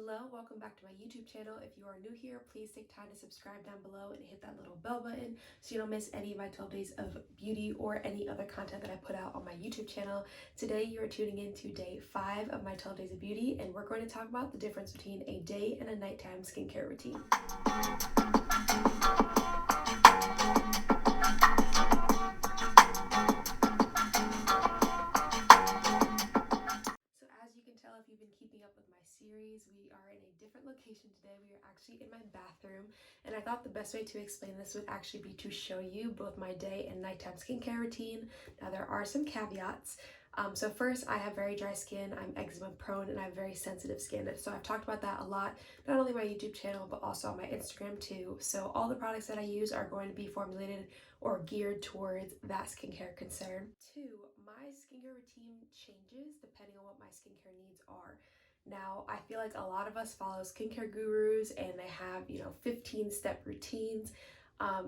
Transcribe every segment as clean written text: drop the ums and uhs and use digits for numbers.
Hello, welcome back to my YouTube channel. If you are new here, please take time to subscribe down below and hit that little bell button so you don't miss any of my 12 days of beauty or any other content that I put out on my YouTube channel. Today you are tuning in to day 5 of my 12 days of beauty, and we're going to talk about the difference between a day and a nighttime skincare routine. If you've been keeping up with my series, we are in a different location today. We are actually in my bathroom, and I thought the best way to explain this would actually be to show you both my day and nighttime skincare routine. Now there are some caveats. So first, I have very dry skin, I'm eczema prone, and I have very sensitive skin. So I've talked about that a lot, not only on my YouTube channel, but also on my Instagram too. So all the products that I use are going to be formulated or geared towards that skincare concern. 2, my skincare routine changes depending on what my skincare needs are. Now, I feel like a lot of us follow skincare gurus and they have, 15-step routines.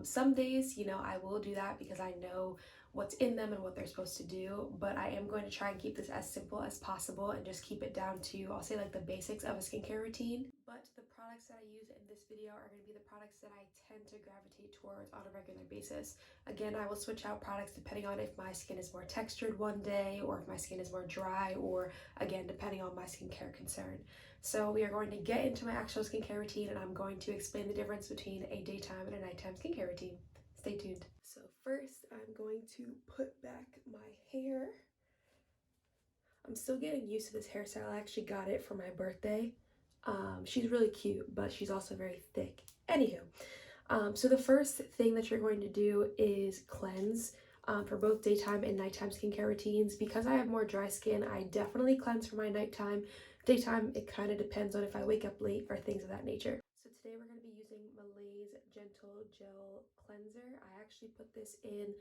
Some days, I will do that because I know what's in them and what they're supposed to do, but I am going to try and keep this as simple as possible and just keep it down to, I'll say, like the basics of a skincare routine. But the products that I use in this video are going to be the products that I tend to gravitate towards on a regular basis. Again, I will switch out products depending on if my skin is more textured one day or if my skin is more dry, or again, depending on my skincare concern. So we are going to get into my actual skincare routine, and I'm going to explain the difference between a daytime and a nighttime skincare routine. Stay tuned. So first, I'm going to put back my hair. I'm still getting used to this hairstyle. I actually got it for my birthday. She's really cute, but she's also very thick. Anywho, so the first thing that you're going to do is cleanse for both daytime and nighttime skincare routines. Because I have more dry skin, I definitely cleanse for my nighttime. Daytime, it kind of depends on if I wake up late or things of that nature. So today we're going to be using Malaise Gentle Gel Cleanser. I actually put this in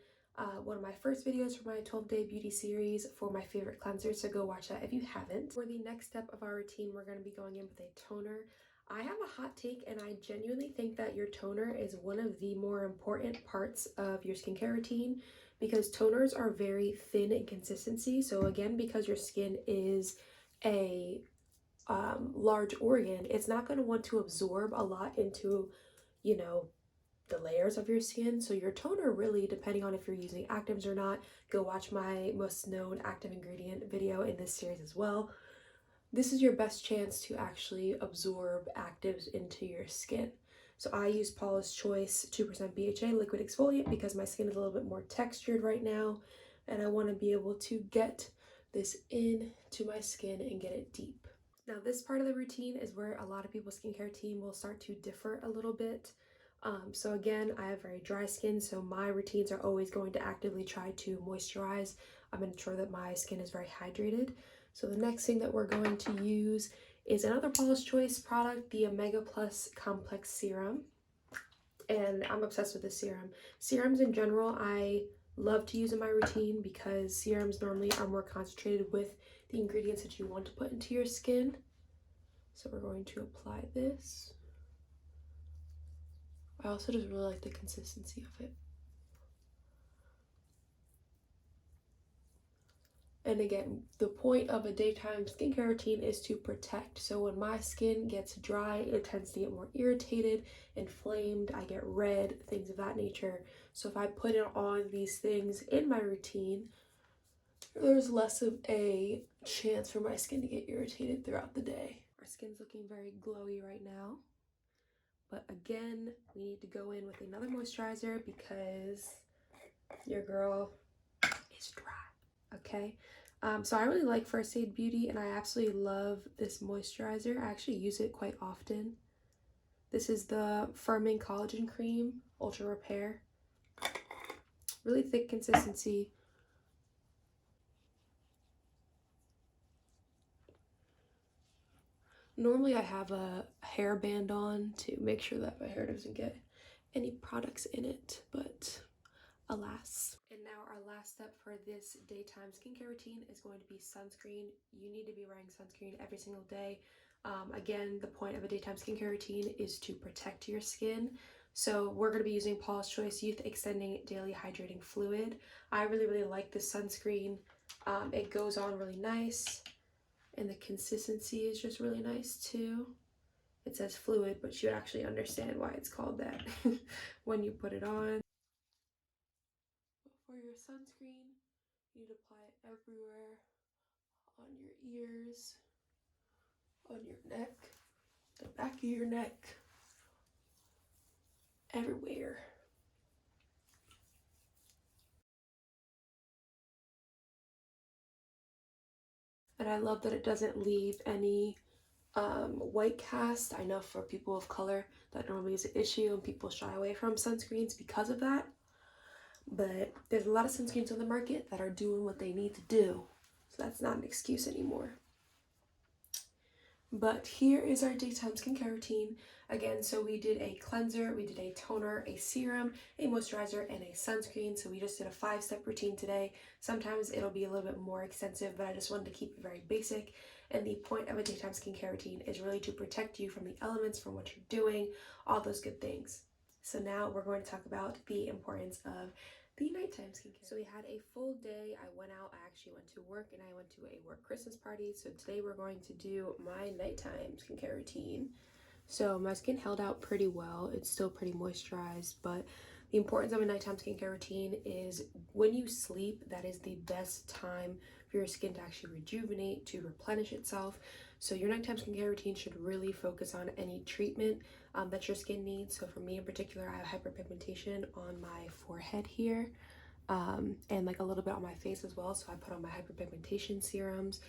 one of my first videos for my 12-day beauty series for my favorite cleansers, so go watch that if you haven't. For the next step of our routine, we're going to be going in with a toner. I have a hot take, and I genuinely think that your toner is one of the more important parts of your skincare routine, because toners are very thin in consistency. So again, because your skin is a large organ, it's not going to want to absorb a lot into, the layers of your skin. So your toner, really, depending on if you're using actives or not, go watch my most known active ingredient video in this series as well. This is your best chance to actually absorb actives into your skin. So I use Paula's Choice 2% BHA liquid exfoliant because my skin is a little bit more textured right now, and I want to be able to get this into my skin and get it deep. Now, this part of the routine is where a lot of people's skincare routine will start to differ a little bit. So again, I have very dry skin, so my routines are always going to actively try to moisturize. I'm going to ensure that my skin is very hydrated. So the next thing that we're going to use is another Paula's Choice product, the Omega Plus Complex Serum. And I'm obsessed with this serum. Serums in general, I love to use in my routine because serums normally are more concentrated with the ingredients that you want to put into your skin. So we're going to apply this. I also just really like the consistency of it. And again, the point of a daytime skincare routine is to protect. So when my skin gets dry, it tends to get more irritated, inflamed, I get red, things of that nature. So if I put on these things in my routine, there's less of a chance for my skin to get irritated throughout the day. Our skin's looking very glowy right now. But again, we need to go in with another moisturizer because your girl is dry, okay? So I really like First Aid Beauty, and I absolutely love this moisturizer. I actually use it quite often. This is the Firming Collagen Cream Ultra Repair. Really thick consistency. Normally I have a hairband on to make sure that my hair doesn't get any products in it, but alas. And now our last step for this daytime skincare routine is going to be sunscreen. You need to be wearing sunscreen every single day. Again, the point of a daytime skincare routine is to protect your skin. So we're going to be using Paula's Choice Youth Extending Daily Hydrating Fluid. I really like this sunscreen. It goes on really nice, and the consistency is just really nice too. it says fluid, but you would actually understand why it's called that when you put it on. For your sunscreen, you need to apply it everywhere, on your ears, on your neck, the back of your neck, everywhere. And I love that it doesn't leave any white cast. I know for people of color that normally is an issue and people shy away from sunscreens because of that. But there's a lot of sunscreens on the market that are doing what they need to do. So that's not an excuse anymore. But here is our daytime skincare routine. Again, so we did a cleanser, we did a toner, a serum, a moisturizer, and a sunscreen. So we just did a 5-step routine today. Sometimes it'll be a little bit more extensive, but I just wanted to keep it very basic. And the point of a daytime skincare routine is really to protect you from the elements, from what you're doing, all those good things. So now we're going to talk about the importance of the nighttime skincare. So we had a full day. I went out, I actually went to work, and I went to a work Christmas party. So today we're going to do my nighttime skincare routine. So my skin held out pretty well. It's still pretty moisturized, but the importance of a nighttime skincare routine is when you sleep, that is the best time for your skin to actually rejuvenate, to replenish itself. So your nighttime skincare routine should really focus on any treatment that your skin needs. So for me in particular, I have hyperpigmentation on my forehead here, and like a little bit on my face as well. So I put on my hyperpigmentation serums.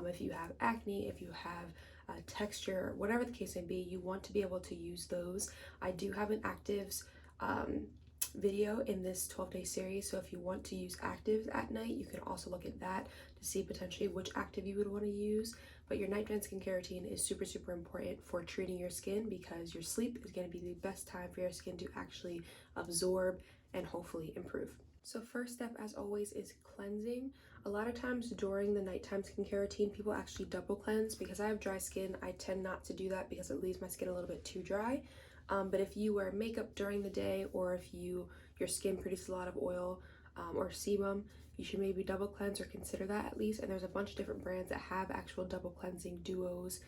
If you have acne, if you have texture, whatever the case may be, you want to be able to use those. I do have an actives video in this 12-day series, so if you want to use actives at night, you can also look at that to see potentially which active you would want to use. But your nighttime skincare routine is super important for treating your skin, because your sleep is going to be the best time for your skin to actually absorb and hopefully improve. So first step, as always, is cleansing. A lot of times during the nighttime skincare routine, people actually double cleanse. Because I have dry skin, I tend not to do that because it leaves my skin a little bit too dry. But if you wear makeup during the day, or if your skin produces a lot of oil or sebum, you should maybe double cleanse or consider that at least. And there's a bunch of different brands that have actual double cleansing duos,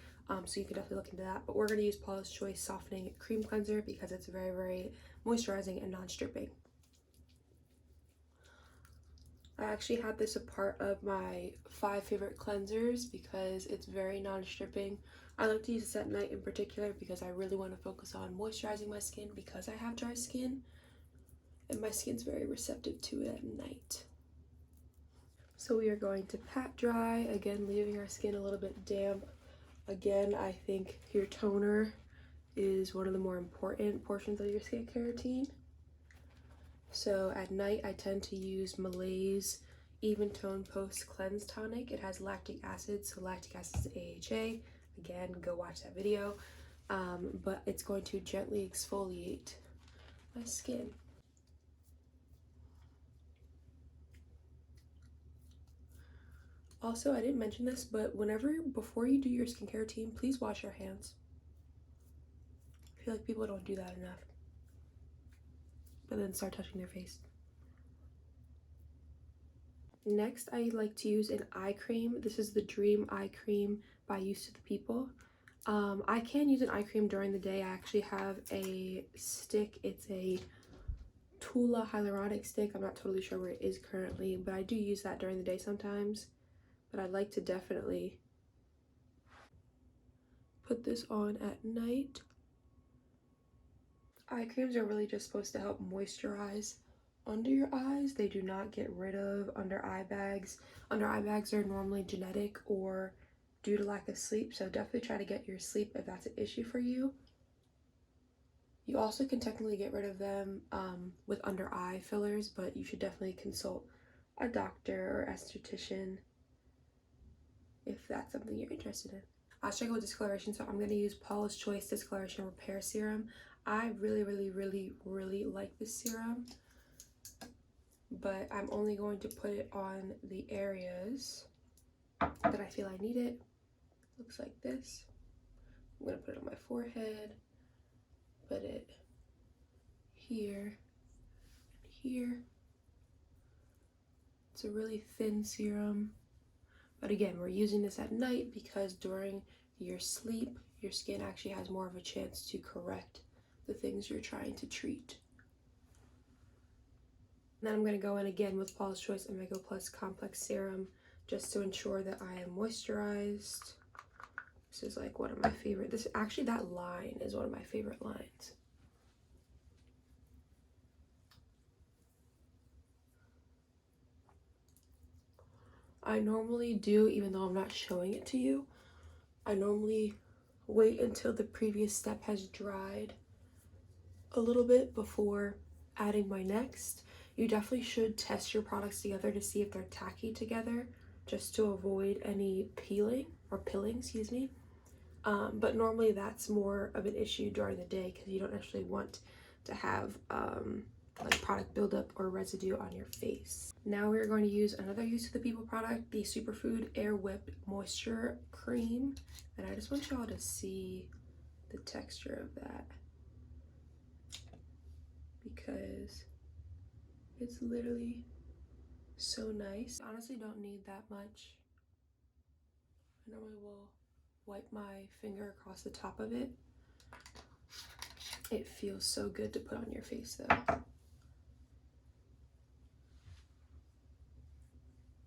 so you can definitely look into that. But we're going to use Paula's Choice Softening Cream Cleanser because it's very moisturizing and non-stripping. I actually had this a part of my 5 favorite cleansers because it's very non-stripping. I like to use this at night in particular because I really want to focus on moisturizing my skin because I have dry skin and my skin's very receptive to it at night. So we are going to pat dry, again leaving our skin a little bit damp. Again, I think your toner is one of the more important portions of your skincare routine. So at night, I tend to use Malaise Even Tone Post Cleanse Tonic. It has lactic acid, so lactic acid is AHA. Again, go watch that video. But it's going to gently exfoliate my skin. Also, I didn't mention this, but before you do your skincare routine, please wash your hands. I feel like people don't do that enough. But then start touching their face. Next, I like to use an eye cream. This is the Dream Eye Cream by Used to the People. I can use an eye cream during the day. I actually have a stick. It's a Tula hyaluronic stick. I'm not totally sure where it is currently, but I do use that during the day sometimes. But I'd like to definitely put this on at night. Eye creams are really just supposed to help moisturize under your eyes. They do not get rid of under eye bags. Under eye bags are normally genetic or due to lack of sleep, so definitely try to get your sleep if that's an issue for you. You also can technically get rid of them with under eye fillers, but you should definitely consult a doctor or esthetician if that's something you're interested in. I struggle with discoloration, so I'm going to use Paula's Choice Discoloration Repair Serum. I really like this serum, but I'm only going to put it on the areas that I feel I need it. Looks like this. I'm going to put it on my forehead, put it here, here. It's a really thin serum, but again, we're using this at night because during your sleep, your skin actually has more of a chance to correct the things you're trying to treat. And then I'm going to go in again with Paula's Choice Omega Plus Complex Serum just to ensure that I am moisturized. This is like one of my favorite. This actually, that line is one of my favorite lines. I normally do, even though I'm not showing it to you, I normally wait until the previous step has dried a little bit before adding my next. You definitely should test your products together to see if they're tacky together, just to avoid any peeling or pilling, excuse me. But normally that's more of an issue during the day because you don't actually want to have like product buildup or residue on your face. Now we're going to use another Youth to the People product, the Superfood Air Whipped Moisture Cream. And I just want y'all to see the texture of that, because it's literally so nice. Honestly, don't need that much. I normally will wipe my finger across the top of it. It feels so good to put on your face though.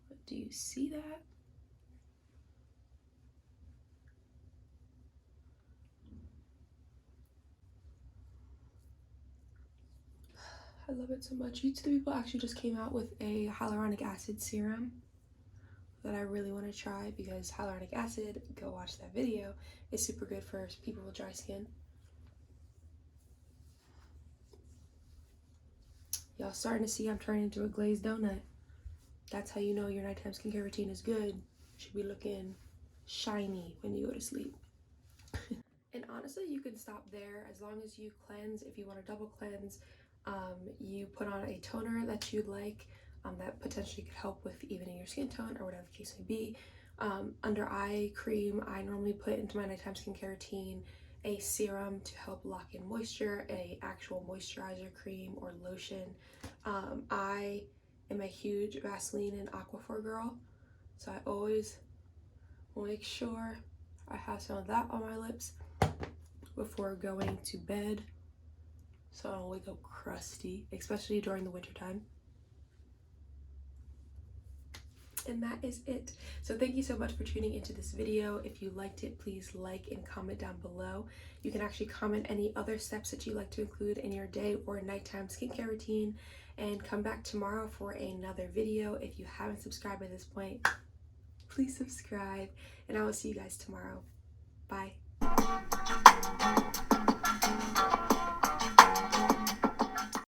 But do you see that? I love it so much. Youth to the People actually just came out with a hyaluronic acid serum that I really want to try, because hyaluronic acid, go watch that video, is super good for people with dry skin. Y'all starting to see I'm turning into a glazed donut. That's how you know your nighttime skincare routine is good. You should be looking shiny when you go to sleep. And honestly, you can stop there as long as you cleanse. If you want to double cleanse, you put on a toner that you like, that potentially could help with evening your skin tone or whatever the case may be. Under eye cream, I normally put into my nighttime skincare routine a serum to help lock in moisture, a actual moisturizer cream or lotion. I am a huge Vaseline and Aquaphor girl, so I always make sure I have some of that on my lips before going to bed, so I don't wake up crusty, especially during the winter time. And that is it. So thank you so much for tuning into this video. If you liked it, please like and comment down below. You can actually comment any other steps that you'd like to include in your day or nighttime skincare routine, and come back tomorrow for another video. If you haven't subscribed by this point, please subscribe, and I will see you guys tomorrow. Bye.